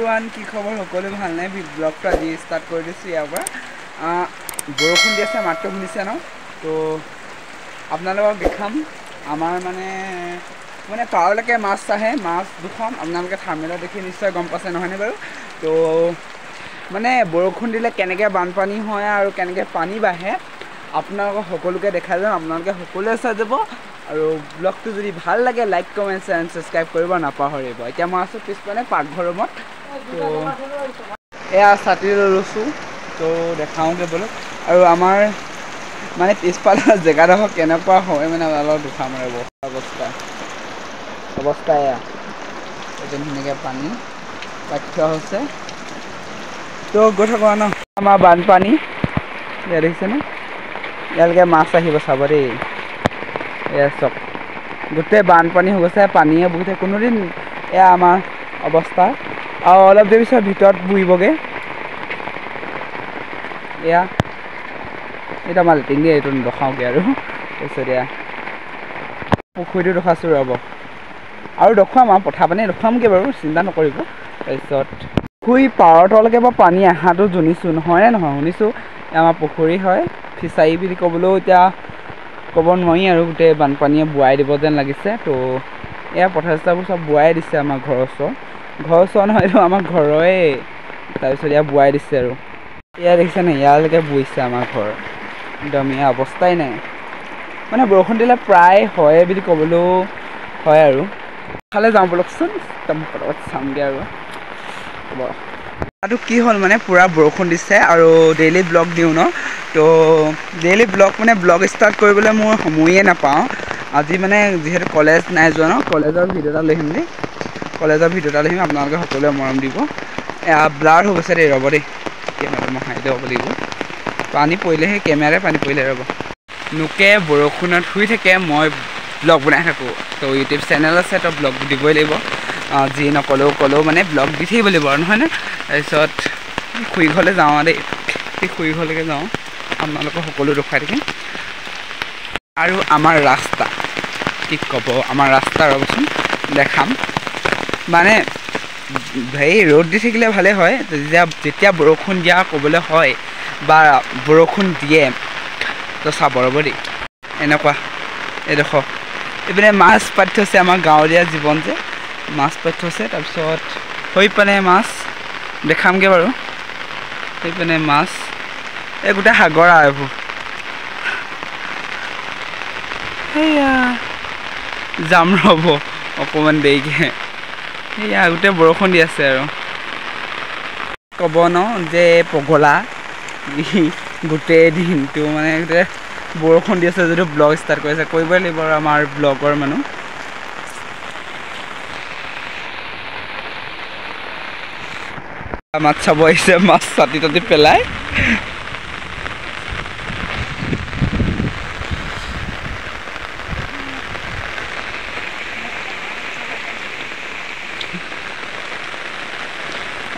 Everyone কি খবৰ সকলো ভাল নাই ব্লগটো আজি ষ্টাৰ্ট কৰি দিছোঁ ইয়াৰ পৰা বৰষুণ দি আছে মাতটো শুনিছে ন তো আপোনালোকক দেখাম আমাৰ মানে পাৰলৈকে মাছ আহে মাছ দুখন আপোনালোকে থাৰ্মেলত দেখি নিশ্চয় গম পাইছে নহয়নে বাৰু তো মানে বৰষুণ দিলে কেনেকৈ বানপানী হয় আৰু কেনেকৈ পানী বাঢ়ে আপোনালোকক সকলোকে দেখাই যাম আপোনালোকে সকলোৱে চাই যাব আৰু ব্লগটো যদি ভাল লাগে লাইক কমেণ্ট এণ্ড ছাবস্ক্ৰাইব কৰিব নাপাহৰিব এতিয়া মই আছোঁ পিছপিনে পাকঘৰ ৰুমত তো এয়া ছাতি লৈ লৈছোঁ তো দেখাওঁগৈ বোলো আৰু আমাৰ মানে পিছফালৰ জেগাডোখৰ কেনেকুৱা হয় মানে অলপ দেখাম আৰু অৱস্থা এয়া একদম ধুনীয়াকৈ পানী বাঢ়ি হৈছে তো গৈ থাকোঁ ন আমাৰ বানপানী এয়া দেখিছেনে ইয়ালৈকে মাছ আহিব চাব দেই এয়া চব গোটেই বানপানী হৈ গৈছে পানীয়ে বহি কোনোদিন এয়া আমাৰ অৱস্থা আৰু অলপ দেৰি পিছত ভিতৰত বুৰিবগৈ এয়া এইটো আমাৰ লেটিং দিয়ে এইটো ৰখাওঁগৈ আৰু তাৰপিছত এয়া পুখুৰীটো ৰখাইছোঁ ৰ'ব আৰু দেখুৱাম আৰু পথাৰ পানী দেখুৱামগৈ বাৰু চিন্তা নকৰিব তাৰপিছত পুখুৰী পাৰলৈকে বা পানী অহাটো শুনিছোঁ নহয়নে নহয় শুনিছোঁ আমাৰ পুখুৰী হয় ফিচাৰী বুলি ক'বলৈও এতিয়া ক'ব নোৱাৰি আৰু গোটেই বানপানীয়ে বোৱাই দিব যেন লাগিছে তো এয়া পথাৰ চথাৰবোৰ চব বোৱাই দিছে আমাৰ ঘৰৰ ওচৰ নহয় এইটো আমাৰ ঘৰৰে তাৰপিছত এয়া বোৱাই দিছে আৰু এয়া দেখিছে নাই ইয়ালৈকে বৈছে আমাৰ ঘৰ একদম ইয়াৰ অৱস্থাই নাই মানে বৰষুণ দিলে প্ৰায় হয় বুলি ক'বলৈও হয় আৰু ফালে যাওঁ বলকচোন পটাপট চামগৈ আৰু হ'ব আৰু কি হ'ল মানে পূৰা বৰষুণ দিছে আৰু ডেইলি ব্লগ দিওঁ ন তো ডেইলি ব্লগ ষ্টাৰ্ট কৰিবলৈ মোৰ সময়ে নাপাওঁ আজি মানে যিহেতু কলেজ নাই যোৱা ন কলেজৰ ভিডিঅ' এটা লৈ আহিম আপোনালোকে সকলোৱে মৰম দিব এয়া ব্লাৰ হৈ গৈছে দেই ৰ'ব দেই কেমেৰাটো মই হাই দিব লাগিব পানী পৰিলেহে কেমেৰাই পানী পৰিলে ৰ'ব নোকে বৰষুণত শুই থাকে মই ব্লগ বনাই থাকোঁ তো ইউটিউব চেনেল আছে তো ব্লগ দিবই লাগিব যি নক'লেও মানে ব্লগ দি থাকিব লাগিব আৰু নহয়নে তাৰপিছত খুৰী ঘৰলৈ যাওঁ দেই সেই খুৰী ঘৰলৈকে যাওঁ আপোনালোকক সকলো দেখুৱাই থাকিম আৰু আমাৰ ৰাস্তা কি ক'ব আমাৰ ৰাস্তা ৰ'বচোন দেখাম মানে হেৰি ৰ'দ দি থাকিলে ভালে হয় যেতিয়া বৰষুণ দিয়া ক'বলৈ হয় বা বৰষুণ দিয়ে তো চাব ৰ'ব দেই এনেকুৱা এইডোখৰ এইপিনে মাছ পাতি থৈছে আমাৰ গাঁৱলীয়া জীৱন যে মাছ পাতি থৈছে তাৰপিছত হৈ পিনে মাছ দেখামগৈ বাৰু সেইপিনে মাছ এই গোটেই সাগৰ আৰু এইবোৰ সেয়া যাম ৰ'ব অকণমান দেৰিকৈ সেয়া গোটেই বৰষুণ দি আছে আৰু ক'ব ন যে পগলা গোটেই দিনটো মানে গোটেই বৰষুণ দি আছে যদিও ব্লগ ষ্টাৰ্ট কৰিছে কৰিবই লাগিব আৰু আমাৰ ব্লগৰ মানুহ মাছ চাব আহিছে মাছ চাটি তাটি পেলাই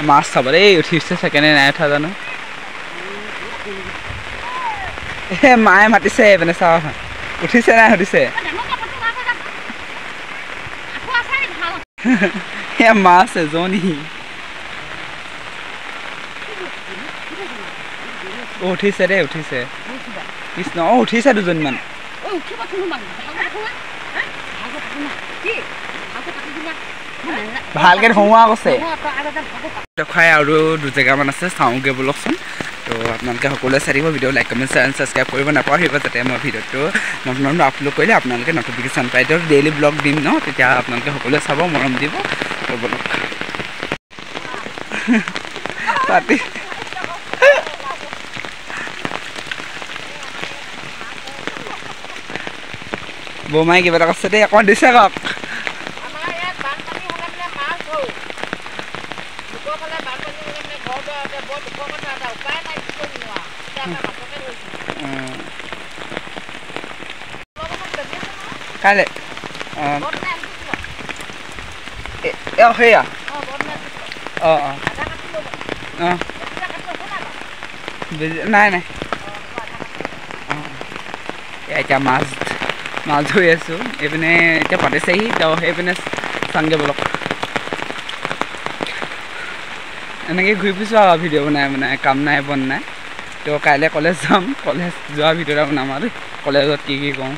মাছ চাব দেই উঠিছে ছেকেণ্ডে নাই উঠা জানো মায়ে মাতিছে মানে চাওঁ উঠিছে নাই সুধিছে মাছ এজনী উঠিছে দেই উঠিছে কৃষ্ণ উঠিছে দুজনীমান ভালকৈ ধোঁৱা কৈছে দেখুৱাই আৰু দুজেগামান আছে চাওঁগৈ বলকচোন তো আপোনালোকে সকলোৱে চাই থাকিব video' like comment channel subscribe কৰিব নাপাহৰিব যাতে মই ভিডিঅ'টো নতুন আপলোড কৰিলে আপোনালোকে নটিফিকেশ্যন পাই দিয়ক ডেইলি ব্লগ দিম ন তেতিয়া আপোনালোকে সকলোৱে চাব মৰম দিব বলক পাতি বৌমাই কিবা এটা কৈছে দেই অকণমান দিছে কওক কাইলৈ সেয়া অঁ অঁ অঁ নাই নাই অঁ এতিয়া মাছ ধৰি আছোঁ এইপিনে এতিয়া পাতিছেহি তো সেইপিনে চাংগে বলক এনেকৈ ঘূৰি ফুৰিছোঁ আৰু ভিডিঅ' বনাই কাম নাই বন নাই তো কাইলৈ কলেজ যাম কলেজ যোৱা ভিডিঅ' এটা বনাম আৰু কলেজত কি কওঁ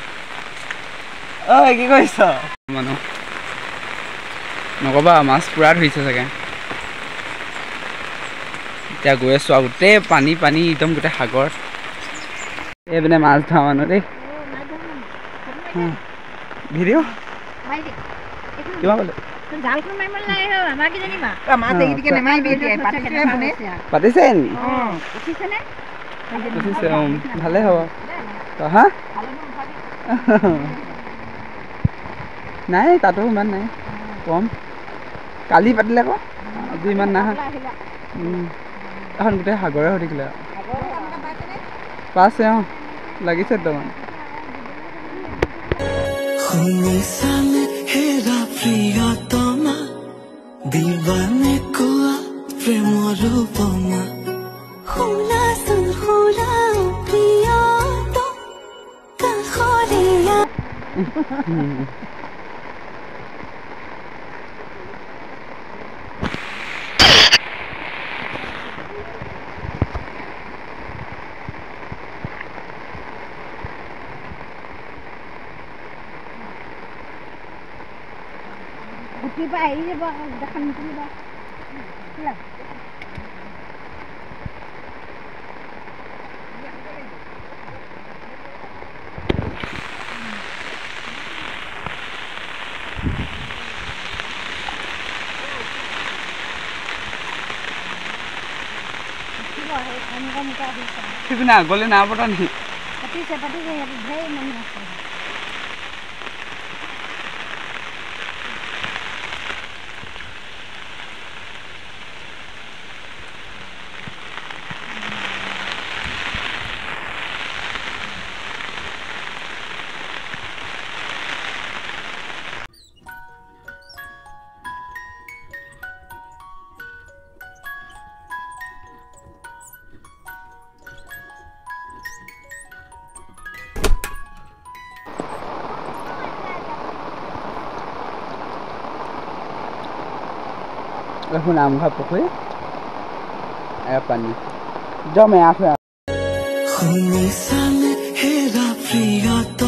ঐ কি কৰিছ মানুহ নক'বা মাছ পূৰা ধৰিছে চাগে এতিয়া গৈ আছোঁ আৰু গোটেই পানী একদম গোটেই সাগৰ এইপিনে মাছ ধৰা মানুহ দেই ভিডিঅ' কিমান ক'লে পাতিছে নি উঠিছে ভালেই হ'ব হা নাই তাতো ইমান নাই কম কালি পাতিলে আকৌ আজি ইমান নাহা এখন গোটেই সাগৰে হৈ থাকিলে পাইছে লাগিছে তাৰমানে दीवाने को प्रेम रूपमा होला सुन होला प्रिया तो कखोरिया Tiba ini bah dah kan tiba. Ya. Sipina gole na pata ni. Pati se bhai mani ase. এখন আমঘা পুখুৰী এয়া পানী জমে আঠে শুনিছানে হেৰা প্ৰিয়ত